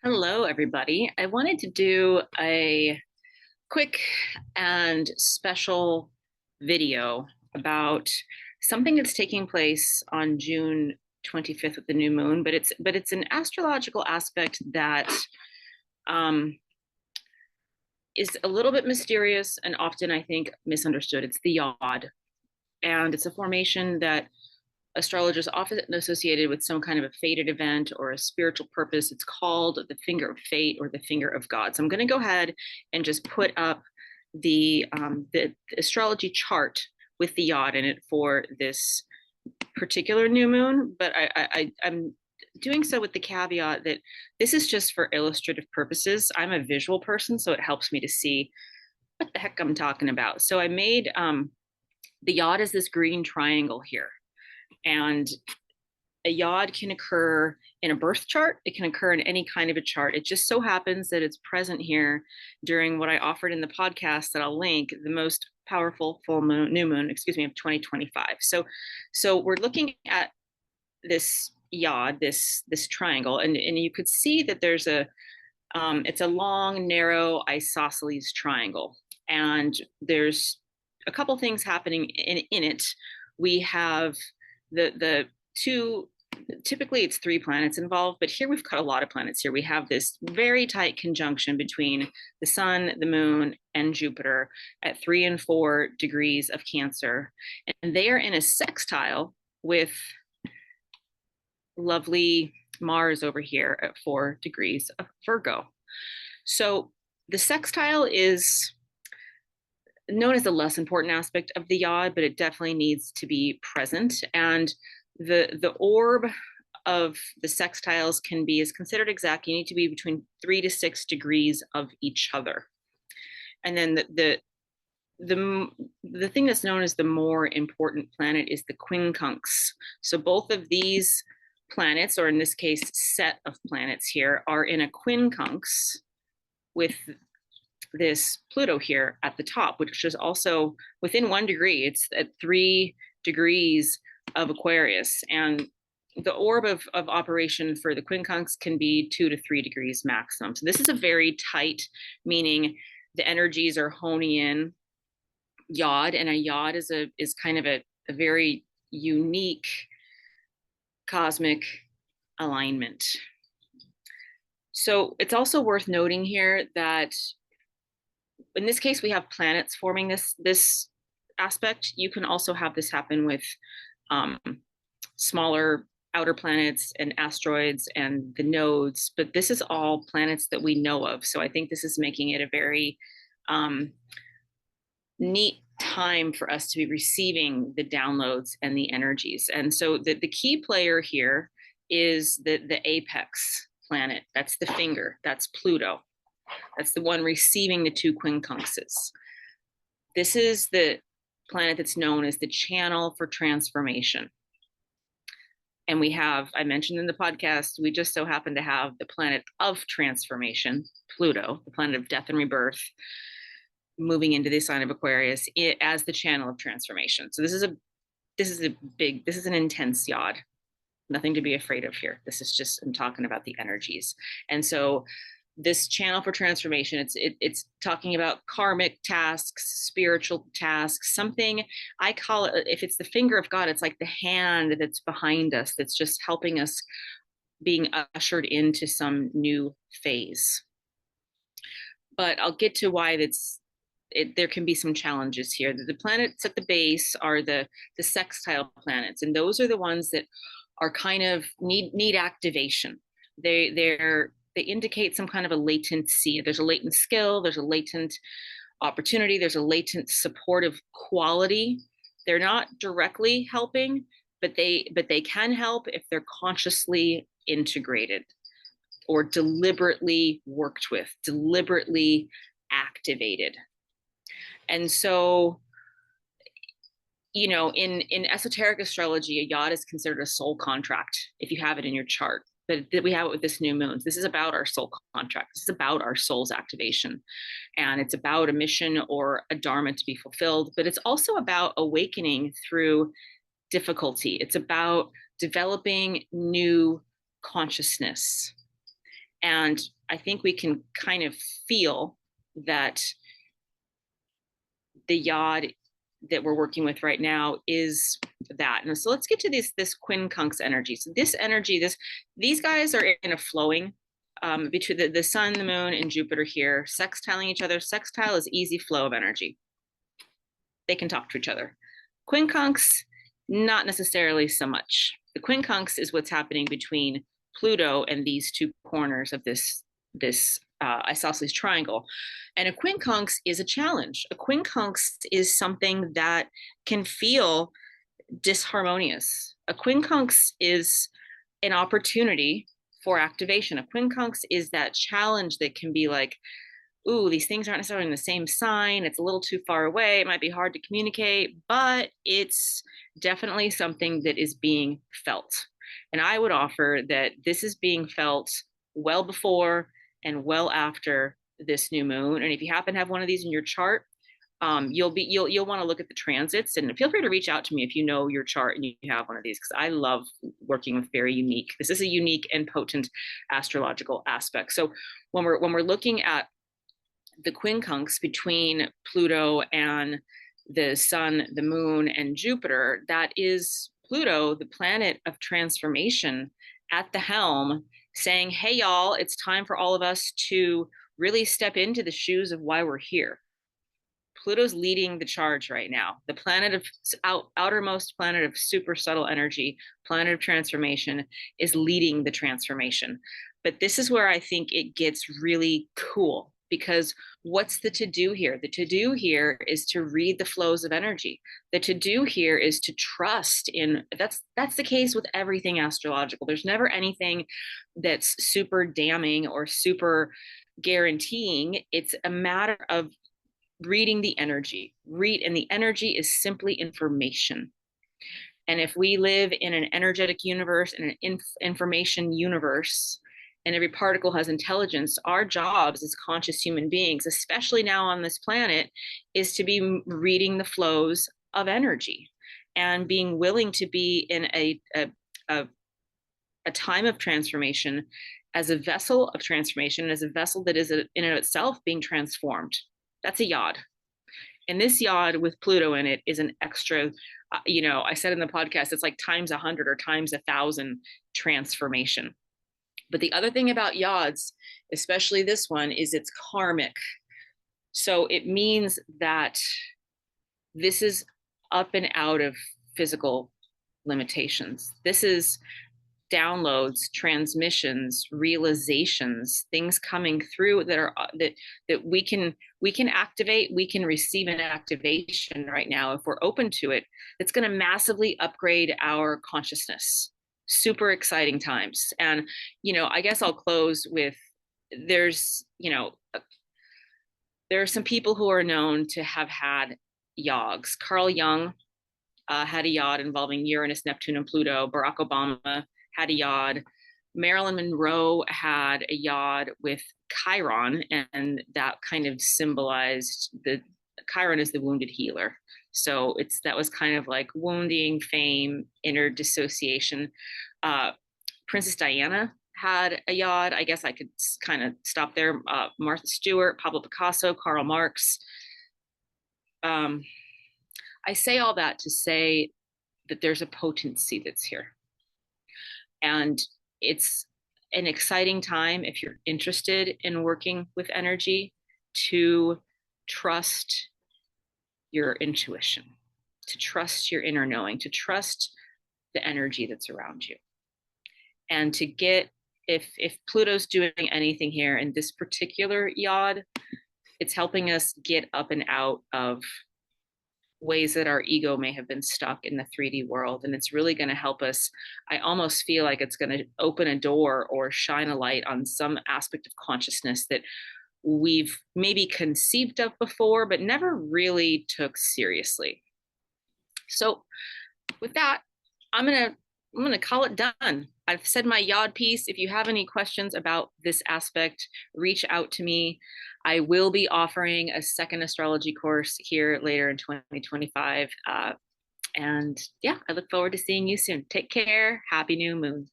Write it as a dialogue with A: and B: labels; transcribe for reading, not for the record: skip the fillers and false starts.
A: Hello, everybody. I wanted to do a quick and special video about something that's taking place on June 25th with the new moon, but it's an astrological aspect that um, is a little bit mysterious and often I think misunderstood. It's the YOD, and it's a formation that astrologers often associated with some kind of a fated event or a spiritual purpose. It's called the finger of fate or the finger of God. So I'm going to go ahead and just put up the astrology chart with the YOD in it for this particular new moon. But I'm doing so with the caveat that this is just for illustrative purposes. I'm a visual person, so it helps me to see what the heck I'm talking about. So I made the YOD is this green triangle here. And a YOD can occur in a birth chart. It can occur in any kind of a chart. It just so happens that it's present here during what I offered in the podcast that I'll link, the most powerful full moon, new moon, excuse me, of 2025. So we're looking at this YOD, this triangle, and you could see that there's it's a long, narrow isosceles triangle, and there's a couple things happening in it. We have the two, typically it's three planets involved, but here we've got a lot of planets here. We have this very tight conjunction between the sun, the moon, and Jupiter at 3 and 4 degrees of Cancer. And they are in a sextile with lovely Mars over here at 4 degrees of Virgo. So the sextile is known as the less important aspect of the YOD, but it definitely needs to be present. And the orb of the sextiles is considered exact. You need to be between 3 to 6 degrees of each other. And then the thing that's known as the more important planet is the quincunx. So both of these planets, or in this case, set of planets here, are in a quincunx with this Pluto here at the top, which is also within 1 degree. It's at 3 degrees of Aquarius. And the orb of operation for the quincunx can be 2 to 3 degrees maximum. So this is a very tight, meaning the energies are honing in YOD, and a YOD is kind of a very unique cosmic alignment. So it's also worth noting here that in this case, we have planets forming this aspect. You can also have this happen with smaller outer planets and asteroids and the nodes, but this is all planets that we know of. So I think this is making it a very neat time for us to be receiving the downloads and the energies. And so the key player here is the apex planet. That's the finger. That's Pluto. That's the one receiving the two quincunxes. This is the planet that's known as the channel for transformation. And we have, I mentioned in the podcast, we just so happen to have the planet of transformation, Pluto, the planet of death and rebirth, moving into the sign of Aquarius as the channel of transformation. So this is an intense YOD. Nothing to be afraid of here. This is just, I'm talking about the energies. And so this channel for transformation, it's talking about karmic tasks, spiritual tasks, something. I call it, if it's the finger of God, it's like the hand that's behind us, that's just helping us being ushered into some new phase. But I'll get to why there can be some challenges here. The planets at the base are the sextile planets, and those are the ones that are kind of need activation. They indicate some kind of a latency. There's a latent skill, there's a latent opportunity, there's a latent supportive quality. They're not directly helping, but they can help if they're consciously integrated or deliberately worked with, deliberately activated. And so, in esoteric astrology, a YOD is considered a soul contract if you have it in your chart. But we have it with this new moon. This is about our soul contract. This is about our soul's activation. And it's about a mission or a dharma to be fulfilled. But it's also about awakening through difficulty. It's about developing new consciousness. And I think we can kind of feel that the YOD that we're working with right now is that. And so let's get to this quincunx energy. So this energy, these guys are in a flowing between the sun, the moon, and Jupiter here, sextiling each other. Sextile is easy flow of energy. They can talk to each other. Quincunx, not necessarily so much. The quincunx is what's happening between Pluto and these two corners of this isosceles triangle. And a quincunx is a challenge. A quincunx is something that can feel disharmonious. A quincunx is an opportunity for activation. A quincunx is that challenge that can be like, ooh, these things aren't necessarily in the same sign. It's a little too far away. It might be hard to communicate, but it's definitely something that is being felt. And I would offer that this is being felt well before and well after this new moon. And if you happen to have one of these in your chart, you'll want to look at the transits, and feel free to reach out to me if you know your chart and you have one of these, because I love working with very unique. This is a unique and potent astrological aspect. So when we're looking at the quincunx between Pluto and the sun, the moon, and Jupiter, that is Pluto, the planet of transformation, at the helm, saying, hey, y'all, it's time for all of us to really step into the shoes of why we're here. Pluto's leading the charge right now. The planet of outermost planet of super subtle energy, planet of transformation, is leading the transformation. But this is where I think it gets really cool, because what's the to-do here? The to-do here is to read the flows of energy. The to-do here is to trust in, that's the case with everything astrological. There's never anything that's super damning or super guaranteeing. It's a matter of reading the energy. And the energy is simply information. And if we live in an energetic universe, in an information universe, and every particle has intelligence, our jobs as conscious human beings, especially now on this planet, is to be reading the flows of energy and being willing to be in a time of transformation as a vessel of transformation, as a vessel that is in and of itself being transformed. That's a YOD. And this YOD with Pluto in it is an extra, I said in the podcast, it's like times 100 or times 1,000 transformation. But the other thing about YODs, especially this one, is it's karmic. So it means that this is up and out of physical limitations. This is downloads, transmissions, realizations, things coming through that we can activate. We can receive an activation right now if we're open to it. It's going to massively upgrade our consciousness. Super exciting times. And I guess I'll close with, there are some people who are known to have had yogs. Carl Jung had a YOD involving Uranus, Neptune, and Pluto. Barack Obama had a YOD. Marilyn Monroe had a YOD with Chiron, and that kind of symbolized Chiron is the wounded healer. So that was kind of like wounding, fame, inner dissociation. Princess Diana had a YOD. I guess I could kind of stop there. Martha Stewart, Pablo Picasso, Karl Marx. I say all that to say that there's a potency that's here. And it's an exciting time, if you're interested in working with energy, to trust your intuition, to trust your inner knowing, to trust the energy that's around you. And to get, if Pluto's doing anything here in this particular YOD, it's helping us get up and out of ways that our ego may have been stuck in the 3D world. And it's really going to help us. I almost feel like it's going to open a door or shine a light on some aspect of consciousness that we've maybe conceived of before, but never really took seriously. So with that, I'm going to call it done. I've said my YOD piece. If you have any questions about this aspect, reach out to me. I will be offering a second astrology course here later in 2025. And yeah, I look forward to seeing you soon. Take care. Happy new moon.